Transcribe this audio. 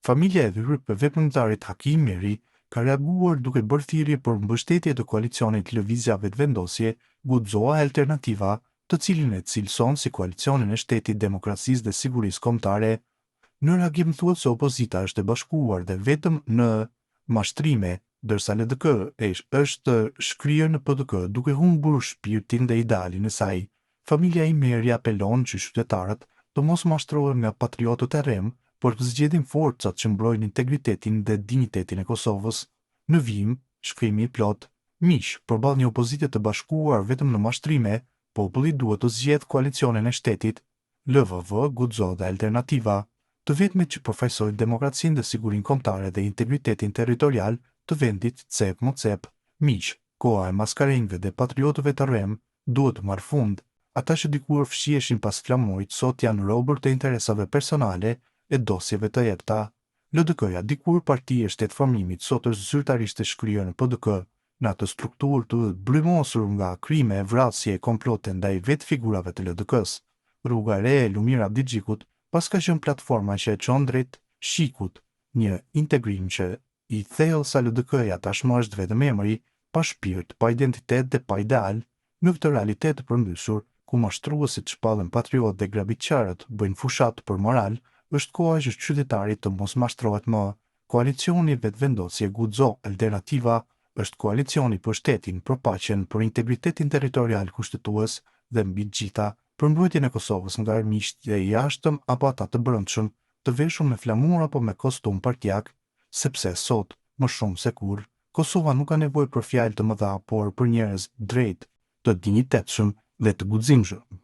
Familja e dhyrë për veprimtarit Hakim Meri ka reaguar duke bërë thirrje për mbështetje të koalicionit lëvizjave të vendosje Guxoa Alternativa, të cilin e cilëson si koalicionin e shtetit demokracisë dhe sigurisë kombëtare. Në reagim thuhet se opozita është e bashkuar dhe vetëm në mashtrime, dërsa LDK është shkryer në PDK duke humbur shpirtin dhe idealin e saj. Familja e Meri apelon që qytetarët të mos mashtrohen nga patriotët e rrem, por të zgjedhin forcat që mbrojnë integritetin dhe dinjitetin e Kosovës. Në vijim, shkrimi i plot. Miq, përballë një opozite të bashkuar vetëm në mashtrime, populli duhet të zgjedhë koalicionin e shtetit, LVV, Guxo dhe Alternativa, të vetmit që përfaqësojnë demokracinë dhe sigurinë kombëtare dhe integritetin territorial të vendit cep më cep. Miq, koha e maskarengëve dhe patriotëve të rrem duhet të marrë fund. Ata që dikur fshieshin pas flamurit sot janë robër të interesave personale e dosjeve të jepta. LDK-ja, dikur parti e shtetëformimit, sot është zyrtarisht e shkryer në PDK, në atë strukturë të brymosur nga krime, vrasje e komplote ndaj vetë figurave të LDK-s. Rruga e re e Lumir Abdixhikut pas ka qenë platforma që e çon drejt shikut, një integrim që i thellë sa LDK-ja tashmë është vetëm emri, pa shpirt, pa identitet dhe pa ideal. Në këtë realitet të përmbyshur, ku mashtruesit shpallen patriot dhe grabitqarët bëjnë fushat për moral, është koha që qytetari të mos mashtrohet më. Koalicioni vetëvendosje Guxo Alternativa është koalicioni për shtetin, për paqen, për integritetin territorial kushtetues dhe mbi të gjitha për mbrojtjen e Kosovës nga armiqtë e jashtëm apo ata të brendshëm, të veshur me flamur apo me kostum partijak, sepse sot, më shumë se kur, Kosova nuk ka nevojë për fjalë të mëdha, por për njerëz drejt, të dinjitetshëm dhe të guximshëm.